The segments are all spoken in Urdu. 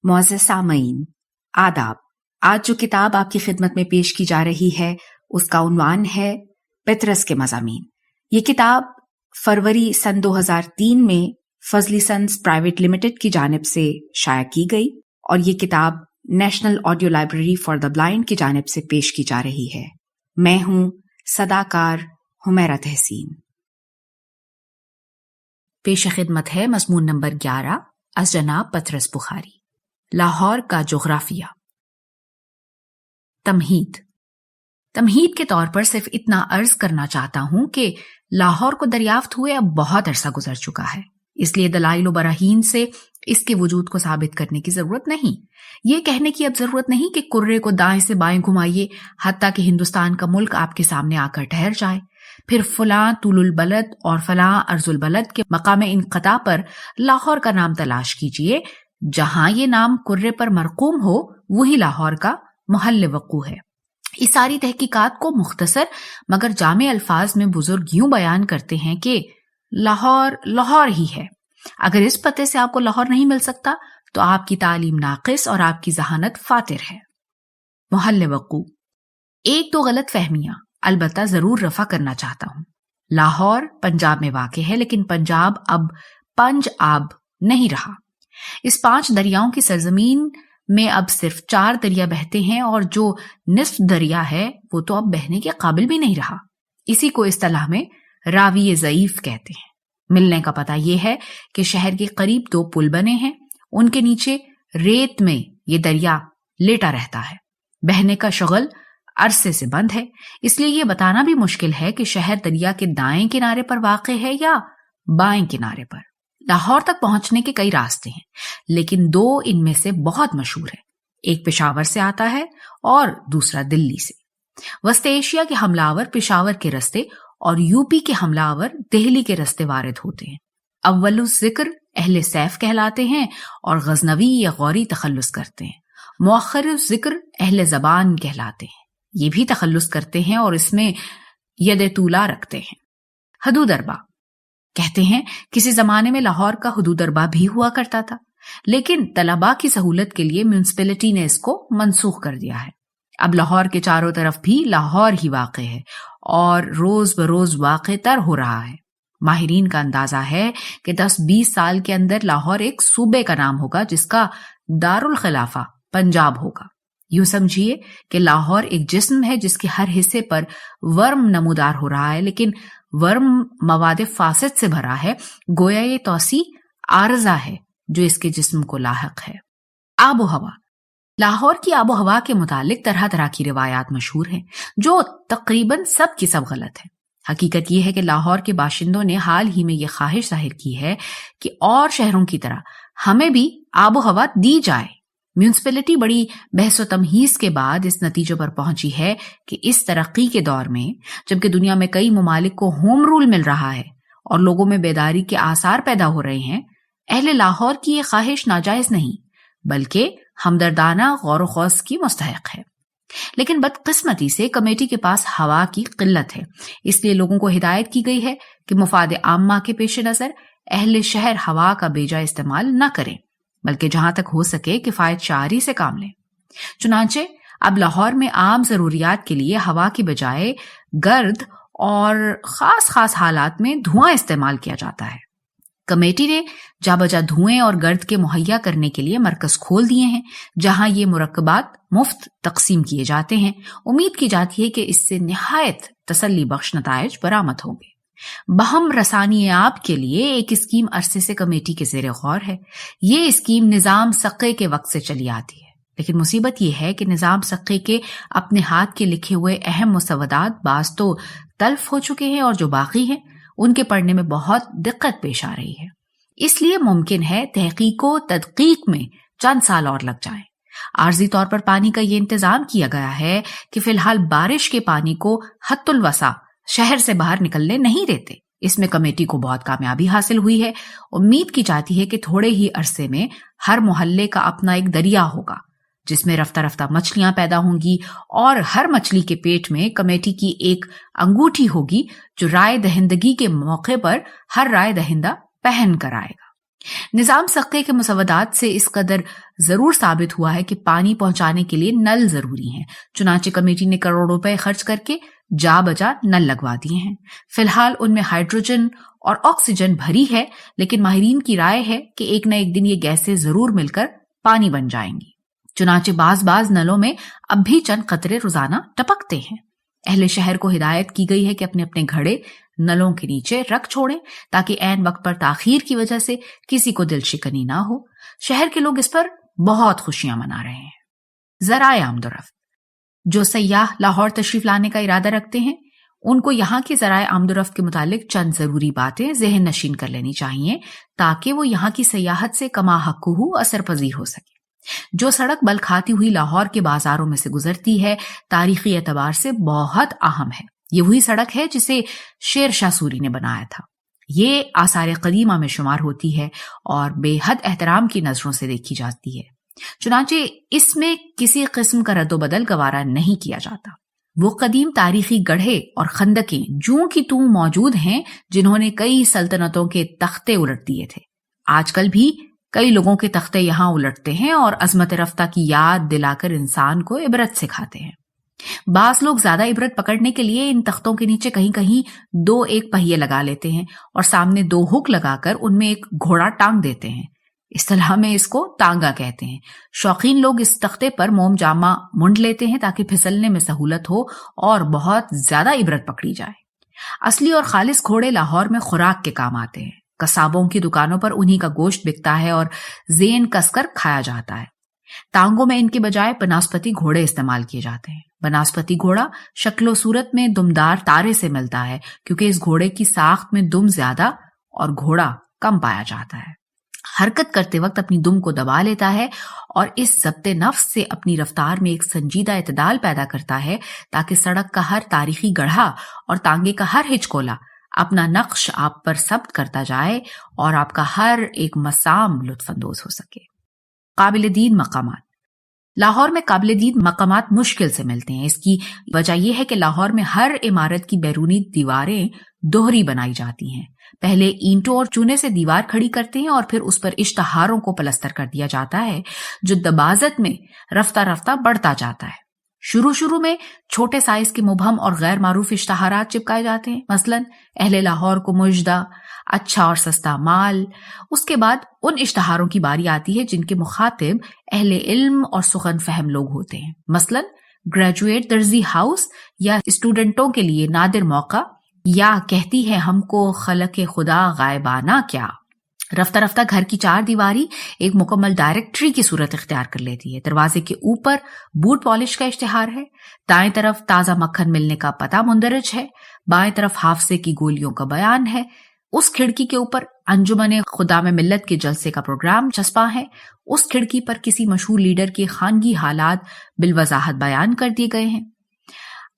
معزز سامعین، آداب۔ آج جو کتاب آپ کی خدمت میں پیش کی جا رہی ہے اس کا عنوان ہے پطرس کے مضامین۔ یہ کتاب فروری سن 2003 میں فضلی سنز پرائیویٹ لمیٹڈ کی جانب سے شائع کی گئی اور یہ کتاب national audio library for the blind کی جانب سے پیش کی جا رہی ہے۔ میں ہوں صداکار حمیرہ تحسین۔ پیش خدمت ہے مضمون نمبر 11 از جناب پطرس بخاری، لاہور کا جغرافیہ۔ تمہید کے طور پر صرف اتنا عرض کرنا چاہتا ہوں کہ لاہور کو دریافت ہوئے اب بہت عرصہ گزر چکا ہے، اس لیے دلائل و براہین سے اس کے وجود کو ثابت کرنے کی ضرورت نہیں۔ یہ کہنے کی اب ضرورت نہیں کہ کرے کو دائیں سے بائیں گھمائیے حتیٰ کہ ہندوستان کا ملک آپ کے سامنے آ کر ٹھہر جائے، پھر فلاں طول البلد اور فلاں عرض البلد کے مقام انقطاع پر لاہور کا نام تلاش کیجیے۔ جہاں یہ نام کرے پر مرقوم ہو وہی لاہور کا محل وقوع ہے۔ اس ساری تحقیقات کو مختصر مگر جامع الفاظ میں بزرگ یوں بیان کرتے ہیں کہ لاہور ہی ہے۔ اگر اس پتے سے آپ کو لاہور نہیں مل سکتا تو آپ کی تعلیم ناقص اور آپ کی ذہانت فاتر ہے۔ محل وقوع، ایک دو غلط فہمیاں البتہ ضرور رفع کرنا چاہتا ہوں۔ لاہور پنجاب میں واقع ہے، لیکن پنجاب اب پنج آب نہیں رہا۔ اس 5 دریاؤں کی سرزمین میں اب صرف 4 دریا بہتے ہیں اور جو نصف دریا ہے وہ تو اب بہنے کے قابل بھی نہیں رہا۔ اسی کو اصطلاح میں راوی ضعیف کہتے ہیں۔ ملنے کا پتہ یہ ہے کہ شہر کے قریب 2 پل بنے ہیں، ان کے نیچے ریت میں یہ دریا لیٹا رہتا ہے، بہنے کا شغل عرصے سے بند ہے۔ اس لیے یہ بتانا بھی مشکل ہے کہ شہر دریا کے دائیں کنارے پر واقع ہے یا بائیں کنارے پر۔ لاہور تک پہنچنے کے کئی راستے ہیں، لیکن 2 ان میں سے بہت مشہور ہیں۔ ایک پشاور سے آتا ہے اور دوسرا دلی سے۔ وسط ایشیا کے حملہ پشاور کے رستے اور یو پی کے حملہ دہلی کے رستے وارد ہوتے ہیں۔ اول الذکر اہل سیف کہلاتے ہیں اور غزنوی یا غوری تخلص کرتے ہیں۔ مؤخر الذکر اہل زبان کہلاتے ہیں، یہ بھی تخلص کرتے ہیں اور اس میں ید طولا رکھتے ہیں۔ حدود اربا کہتے ہیں کسی زمانے میں لاہور کا حدود اربا بھی ہوا کرتا تھا، لیکن طلباء کی سہولت کے لیے میونسپلٹی نے اس کو منسوخ کر دیا ہے۔ اب لاہور کے چاروں طرف بھی لاہور ہی واقع ہے اور روز بروز واقع تر ہو رہا ہے۔ ماہرین کا اندازہ ہے کہ 10-20 سال کے اندر لاہور ایک صوبے کا نام ہوگا جس کا دارالخلافہ پنجاب ہوگا۔ یوں سمجھیے کہ لاہور ایک جسم ہے جس کے ہر حصے پر ورم نمودار ہو رہا ہے، لیکن ورم مواد فاسد سے بھرا ہے، گویا یہ توسیع عارضہ ہے جو اس کے جسم کو لاحق ہے۔ آب و ہوا، لاہور کی آب و ہوا کے متعلق طرح طرح کی روایات مشہور ہیں جو تقریباً سب کی سب غلط ہیں۔ حقیقت یہ ہے کہ لاہور کے باشندوں نے حال ہی میں یہ خواہش ظاہر کی ہے کہ اور شہروں کی طرح ہمیں بھی آب و ہوا دی جائے۔ میونسپلٹی بڑی بحث و تمہیز کے بعد اس نتیجے پر پہنچی ہے کہ اس ترقی کے دور میں، جبکہ دنیا میں کئی ممالک کو ہوم رول مل رہا ہے اور لوگوں میں بیداری کے آثار پیدا ہو رہے ہیں، اہل لاہور کی یہ خواہش ناجائز نہیں بلکہ ہمدردانہ غور و خوض کی مستحق ہے۔ لیکن بدقسمتی سے کمیٹی کے پاس ہوا کی قلت ہے، اس لیے لوگوں کو ہدایت کی گئی ہے کہ مفاد عامہ کے پیش نظر اہل شہر ہوا کا بیجا استعمال نہ کریں، بلکہ جہاں تک ہو سکے کفایت شعاری سے کام لیں۔ چنانچہ اب لاہور میں عام ضروریات کے لیے ہوا کی بجائے گرد اور خاص حالات میں دھواں استعمال کیا جاتا ہے۔ کمیٹی نے جا بجا دھوئیں اور گرد کے مہیا کرنے کے لیے مرکز کھول دیے ہیں جہاں یہ مرکبات مفت تقسیم کیے جاتے ہیں۔ امید کی جاتی ہے کہ اس سے نہایت تسلی بخش نتائج برآمد ہوں گے۔ بہم رسانی آب کے لیے ایک اسکیم عرصے سے کمیٹی کے زیر غور ہے۔ یہ اسکیم نظام سقے کے وقت سے چلی آتی ہے، لیکن مصیبت یہ ہے کہ نظام سقے کے اپنے ہاتھ کے لکھے ہوئے اہم مسودات بعض تو تلف ہو چکے ہیں اور جو باقی ہیں ان کے پڑھنے میں بہت دقت پیش آ رہی ہے۔ اس لیے ممکن ہے تحقیق و تدقیق میں چند سال اور لگ جائیں۔ عارضی طور پر پانی کا یہ انتظام کیا گیا ہے کہ فی الحال بارش کے پانی کو حد الوسع شہر سے باہر نکلنے نہیں دیتے۔ اس میں کمیٹی کو بہت کامیابی حاصل ہوئی ہے۔ امید کی جاتی ہے کہ تھوڑے ہی عرصے میں ہر محلے کا اپنا ایک دریا ہوگا جس میں رفتہ رفتہ مچھلیاں پیدا ہوں گی اور ہر مچھلی کے پیٹ میں کمیٹی کی ایک انگوٹھی ہوگی جو رائے دہندگی کے موقع پر ہر رائے دہندہ پہن کر آئے گا۔ نظام سقے کے مسودات سے اس قدر ضرور ثابت ہوا ہے کہ پانی پہنچانے کے لیے نل ضروری ہیں، چنانچہ کمیٹی نے کروڑ روپے خرچ کر کے جا بجا نل لگوا دیے ہیں۔ فی الحال ان میں ہائیڈروجن اور آکسیجن بھری ہے، لیکن ماہرین کی رائے ہے کہ ایک نہ ایک دن یہ گیسیں ضرور مل کر پانی بن جائیں گی۔ چنانچہ بعض نلوں میں اب بھی چند قطرے روزانہ ٹپکتے ہیں۔ اہل شہر کو ہدایت کی گئی ہے کہ اپنے اپنے گھڑے نلوں کے نیچے رکھ چھوڑیں تاکہ عین وقت پر تاخیر کی وجہ سے کسی کو دل شکنی نہ ہو۔ شہر کے لوگ اس پر بہت خوشیاں منا رہے ہیں۔ ذرائع آمد و رفت: جو سیاح لاہور تشریف لانے کا ارادہ رکھتے ہیں ان کو یہاں کے ذرائع آمد و رفت کے متعلق چند ضروری باتیں ذہن نشین کر لینی چاہیے تاکہ وہ یہاں کی سیاحت سے کما حقہ اثر پذیر ہو سکے۔ جو سڑک بل کھاتی ہوئی لاہور کے بازاروں میں سے گزرتی ہے تاریخی اعتبار سے بہت اہم ہے۔ یہ وہی سڑک ہے جسے شیر شاہ سوری نے بنایا تھا۔ یہ آثار قدیمہ میں شمار ہوتی ہے اور بے حد احترام کی نظروں سے دیکھی جاتی ہے، چنانچہ اس میں کسی قسم کا رد و بدل گوارا نہیں کیا جاتا۔ وہ قدیم تاریخی گڑھے اور خندقیں جوں کی توں موجود ہیں جنہوں نے کئی سلطنتوں کے تختے الٹ دیے تھے۔ آج کل بھی کئی لوگوں کے تختے یہاں الٹتے ہیں اور عظمت رفتہ کی یاد دلا کر انسان کو عبرت سکھاتے ہیں۔ بعض لوگ زیادہ عبرت پکڑنے کے لیے ان تختوں کے نیچے کہیں کہیں 2 ایک پہیے لگا لیتے ہیں اور سامنے 2 ہک لگا کر ان میں ایک گھوڑا ٹانگ دیتے ہیں۔ اصطلاح میں اس کو ٹانگا کہتے ہیں۔ شوقین لوگ اس تختے پر موم جامہ منڈ لیتے ہیں تاکہ پھسلنے میں سہولت ہو اور بہت زیادہ عبرت پکڑی جائے۔ اصلی اور خالص گھوڑے لاہور میں خوراک کے کام آتے ہیں۔ قصابوں کی دکانوں پر انہی کا گوشت بکتا ہے اور زین کس کر کھایا جاتا ہے۔ ٹانگوں میں ان کے بجائے بناسپتی گھوڑے استعمال کیے جاتے ہیں۔ بناسپتی گھوڑا شکل و صورت میں دمدار تارے سے ملتا ہے کیونکہ اس گھوڑے کی ساخت میں دم زیادہ اور گھوڑا کم پایا جاتا ہے۔ حرکت کرتے وقت اپنی دم کو دبا لیتا ہے اور اس ضبط نفس سے اپنی رفتار میں ایک سنجیدہ اعتدال پیدا کرتا ہے تاکہ سڑک کا ہر تاریخی گڑھا اور تانگے کا ہر ہچکولا اپنا نقش آپ پر ثبت کرتا جائے اور آپ کا ہر ایک مسام لطف اندوز ہو سکے۔ قابل دید مقامات: لاہور میں قابل دید مقامات مشکل سے ملتے ہیں۔ اس کی وجہ یہ ہے کہ لاہور میں ہر عمارت کی بیرونی دیواریں دوہری بنائی جاتی ہیں۔ پہلے اینٹوں اور چونے سے دیوار کھڑی کرتے ہیں اور پھر اس پر اشتہاروں کو پلستر کر دیا جاتا ہے جو دبازت میں رفتہ رفتہ بڑھتا جاتا ہے۔ شروع میں چھوٹے سائز کے مبہم اور غیر معروف اشتہارات چپکائے جاتے ہیں، مثلا اہل لاہور کو مژدہ، اچھا اور سستا مال۔ اس کے بعد ان اشتہاروں کی باری آتی ہے جن کے مخاطب اہل علم اور سخن فہم لوگ ہوتے ہیں، مثلا گریجویٹ درزی ہاؤس یا اسٹوڈنٹوں کے لیے نادر موقع یا کہتی ہے ہم کو خلق خدا غائبانہ کیا۔ رفتہ رفتہ گھر کی 4 دیواری ایک مکمل ڈائریکٹری کی صورت اختیار کر لیتی ہے۔ دروازے کے اوپر بوٹ پالش کا اشتہار ہے، دائیں طرف تازہ مکھن ملنے کا پتہ مندرج ہے، بائیں طرف حافظے کی گولیوں کا بیان ہے، اس کھڑکی کے اوپر انجمن خدام ملت کے جلسے کا پروگرام چسپاں ہے، اس کھڑکی پر کسی مشہور لیڈر کے خانگی حالات بالوضاحت بیان کر دیے گئے ہیں۔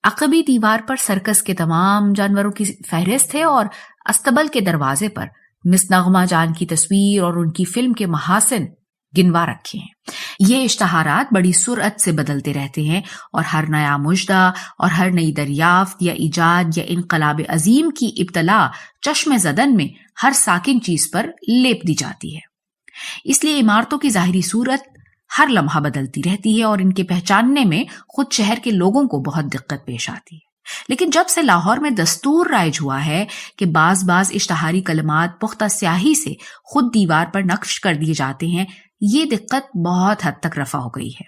عقبی دیوار پر سرکس کے تمام جانوروں کی فہرست ہے اور استبل کے دروازے پر مس نغمہ جان کی تصویر اور ان کی فلم کے محاسن گنوا رکھے ہیں۔ یہ اشتہارات بڑی سرعت سے بدلتے رہتے ہیں اور ہر نیا مژدہ اور ہر نئی دریافت یا ایجاد یا انقلاب عظیم کی ابتلا چشم زدن میں ہر ساکن چیز پر لیپ دی جاتی ہے۔ اس لیے عمارتوں کی ظاہری صورت ہر لمحہ بدلتی رہتی ہے اور ان کے پہچاننے میں خود شہر کے لوگوں کو بہت دقت پیش آتی ہے۔ لیکن جب سے لاہور میں دستور رائج ہوا ہے کہ بعض اشتہاری کلمات پختہ سیاہی سے خود دیوار پر نقش کر دیے جاتے ہیں، یہ دقت بہت حد تک رفع ہو گئی ہے۔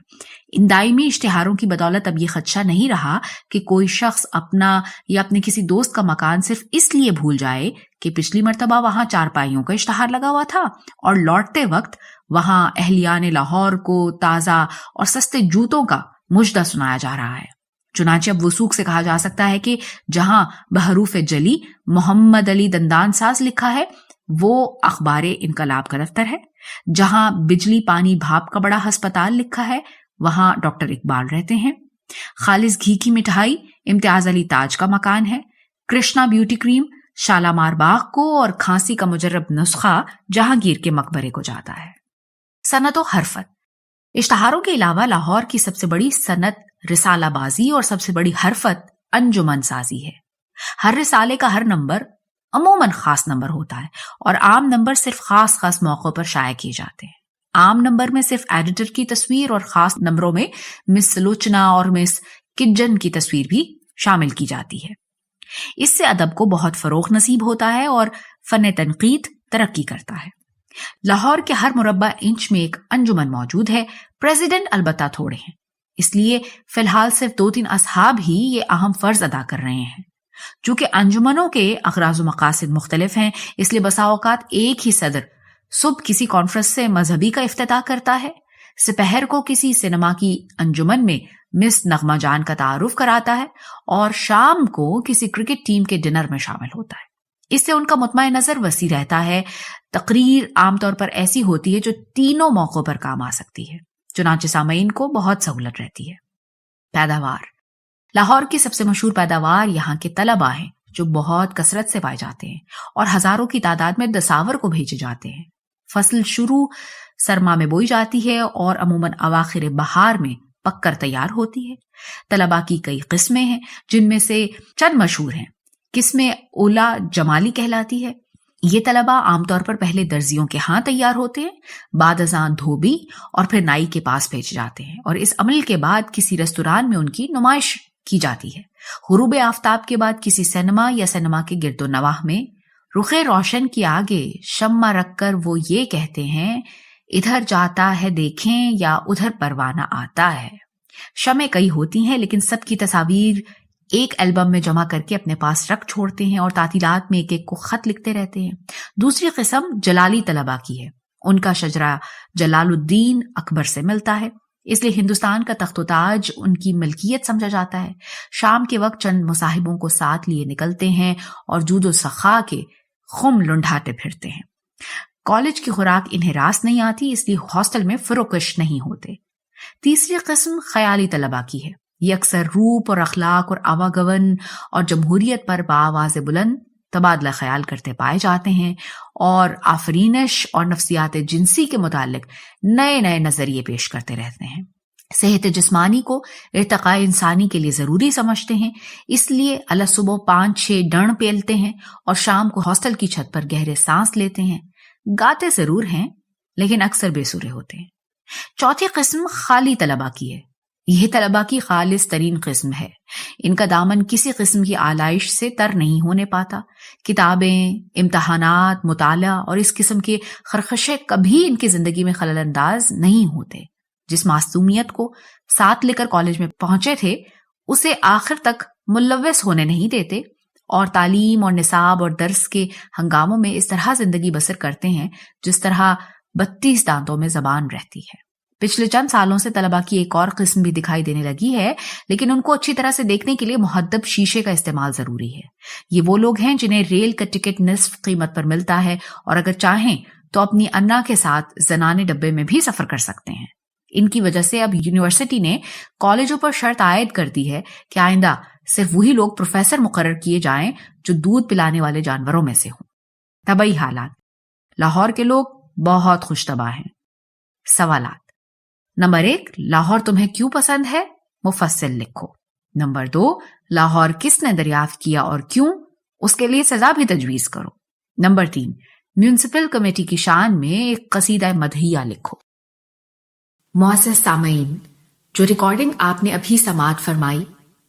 ان دائمی اشتہاروں کی بدولت اب یہ خدشہ نہیں رہا کہ کوئی شخص اپنا یا اپنے کسی دوست کا مکان صرف اس لیے بھول جائے کہ پچھلی مرتبہ وہاں 4 پائیوں کا اشتہار لگا ہوا تھا اور لوٹتے وقت وہاں اہلیان لاہور کو تازہ اور سستے جوتوں کا مژدہ سنایا جا رہا ہے۔ چنانچہ اب وثوق سے کہا جا سکتا ہے کہ جہاں بحروف جلی محمد علی دندان ساز لکھا ہے وہ اخبار انقلاب کا دفتر ہے، جہاں بجلی پانی بھاپ کا بڑا ہسپتال لکھا ہے وہاں ڈاکٹر اقبال رہتے ہیں، خالص گھی کی مٹھائی امتیاز علی تاج کا مکان ہے، کرشنا بیوٹی کریم شالامار باغ کو اور کھانسی کا مجرب نسخہ جہانگیر کے مقبرے کو جاتا ہے۔ صنعت و حرفت: اشتہاروں کے علاوہ لاہور کی سب سے بڑی صنعت رسالہ بازی اور سب سے بڑی حرفت انجمن سازی ہے۔ ہر رسالے کا ہر نمبر عموماً خاص نمبر ہوتا ہے اور عام نمبر صرف خاص موقعوں پر شائع کیے جاتے ہیں۔ عام نمبر میں صرف ایڈیٹر کی تصویر اور خاص نمبروں میں مس سلوچنا اور مس کجن کی تصویر بھی شامل کی جاتی ہے۔ اس سے ادب کو بہت فروغ نصیب ہوتا ہے اور فن تنقید ترقی کرتا ہے۔ لاہور کے ہر مربع انچ میں ایک انجمن موجود ہے، پریزیڈنٹ البتہ تھوڑے ہیں، اس لیے فی الحال صرف 2-3 اصحاب ہی یہ اہم فرض ادا کر رہے ہیں۔ چونکہ انجمنوں کے اغراض و مقاصد مختلف ہیں، اس لیے بسا اوقات ایک ہی صدر صبح کسی کانفرنس سے مذہبی کا افتتاح کرتا ہے، سپہر کو کسی سینما کی انجمن میں مس نغمہ جان کا تعارف کراتا ہے اور شام کو کسی کرکٹ ٹیم کے ڈنر میں شامل ہوتا ہے۔ اس سے ان کا مطمع نظر وسیع رہتا ہے۔ تقریر عام طور پر ایسی ہوتی ہے جو تینوں موقعوں پر کام آ سکتی ہے، چنانچہ سامعین کو بہت سہولت رہتی ہے۔ پیداوار: لاہور کی سب سے مشہور پیداوار یہاں کے طلباء ہیں جو بہت کثرت سے پائے جاتے ہیں اور ہزاروں کی تعداد میں دساور کو بھیجے جاتے ہیں۔ فصل شروع سرما میں بوئی جاتی ہے اور عموماً اواخر بہار میں پک کر تیار ہوتی ہے۔ طلباء کی کئی قسمیں ہیں جن میں سے چند مشہور ہیں۔ قسم اولا جمالی کہلاتی ہے۔ یہ طلباء عام طور پر پہلے درزیوں کے ہاں تیار ہوتے ہیں، بعد ازاں دھوبی اور پھر نائی کے پاس بھیجے جاتے ہیں اور اس عمل کے بعد کسی ریستوران میں ان کی نمائش کی جاتی ہے۔ غروب آفتاب کے بعد کسی سینما یا سینما کے گرد و نواح میں رخ روشن کے آگے شمع رکھ کر وہ یہ کہتے ہیں، ادھر جاتا ہے دیکھیں یا ادھر پروانہ آتا ہے۔ شمعیں کئی ہوتی ہیں لیکن سب کی تصاویر ایک البم میں جمع کر کے اپنے پاس رکھ چھوڑتے ہیں اور تعطیلات میں ایک ایک کو خط لکھتے رہتے ہیں۔ دوسری قسم جلالی طلباء کی ہے۔ ان کا شجرہ جلال الدین اکبر سے ملتا ہے، اس لیے ہندوستان کا تخت و تاج ان کی ملکیت سمجھا جاتا ہے۔ شام کے وقت چند مصاحبوں کو ساتھ لیے نکلتے ہیں اور جود و سخا کے خم لنڈھاتے پھرتے ہیں۔ کالج کی خوراک انہیں راس نہیں آتی، اس لیے ہاسٹل میں فروکش نہیں ہوتے۔ تیسری قسم خیالی طلباء کی ہے۔ یہ اکثر روپ اور اخلاق اور آواگون اور جمہوریت پر بآواز بلند تبادلہ خیال کرتے پائے جاتے ہیں اور آفرینش اور نفسیات جنسی کے متعلق نئے نئے نظریے پیش کرتے رہتے ہیں۔ صحت جسمانی کو ارتقاء انسانی کے لیے ضروری سمجھتے ہیں، اس لیے اللہ صبح 5-6 ڈنڈ پیلتے ہیں اور شام کو ہاسٹل کی چھت پر گہرے سانس لیتے ہیں۔ گاتے ضرور ہیں لیکن اکثر بے سرے ہوتے ہیں۔ چوتھی قسم خالی طلباء کی ہے۔ یہ طلباء کی خالص ترین قسم ہے۔ ان کا دامن کسی قسم کی آلائش سے تر نہیں ہونے پاتا۔ کتابیں، امتحانات، مطالعہ اور اس قسم کے خرخشے کبھی ان کی زندگی میں خلل انداز نہیں ہوتے۔ جس معصومیت کو ساتھ لے کر کالج میں پہنچے تھے اسے آخر تک ملوث ہونے نہیں دیتے اور تعلیم اور نصاب اور درس کے ہنگاموں میں اس طرح زندگی بسر کرتے ہیں جس طرح 32 دانتوں میں زبان رہتی ہے۔ پچھلے چند سالوں سے طلباء کی ایک اور قسم بھی دکھائی دینے لگی ہے، لیکن ان کو اچھی طرح سے دیکھنے کے لیے مہذب شیشے کا استعمال ضروری ہے۔ یہ وہ لوگ ہیں جنہیں ریل کا ٹکٹ نصف قیمت پر ملتا ہے اور اگر چاہیں تو اپنی انا کے ساتھ زنانے ڈبے میں بھی سفر کر سکتے ہیں۔ ان کی وجہ سے اب یونیورسٹی نے کالجوں پر شرط عائد کر دی ہے کہ آئندہ صرف وہی لوگ پروفیسر مقرر کیے جائیں جو دودھ پلانے والے جانوروں میں سے ہوں۔ طبعی حالات: لاہور کے لوگ بہت خوش طبع ہیں۔ سوالات: نمبر 1، لاہور تمہیں کیوں پسند ہے؟ مفصل لکھو۔ نمبر 2، لاہور کس نے دریافت کیا اور کیوں؟ اس کے لیے سزا بھی تجویز کرو۔ نمبر 3، میونسپل کمیٹی کی شان میں ایک قصیدہ مدحیہ لکھو۔ معزز سامعین، جو ریکارڈنگ آپ نے ابھی سماعت فرمائی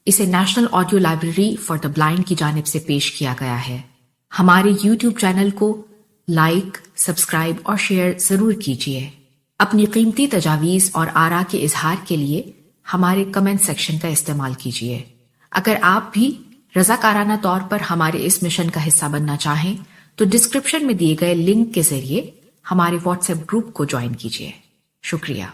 اسے national audio library for the blind کی جانب سے پیش کیا گیا ہے۔ ہمارے یوٹیوب چینل کو لائک، سبسکرائب اور شیئر ضرور کیجیے۔ اپنی قیمتی تجاویز اور آراء کے اظہار کے لیے ہمارے کمنٹ سیکشن کا استعمال کیجیے۔ اگر آپ بھی رضاکارانہ طور پر ہمارے اس مشن کا حصہ بننا چاہیں تو ڈسکرپشن میں دیے گئے لنک کے ذریعے ہمارے واٹس ایپ گروپ کو جوائن کیجیے۔ شکریہ۔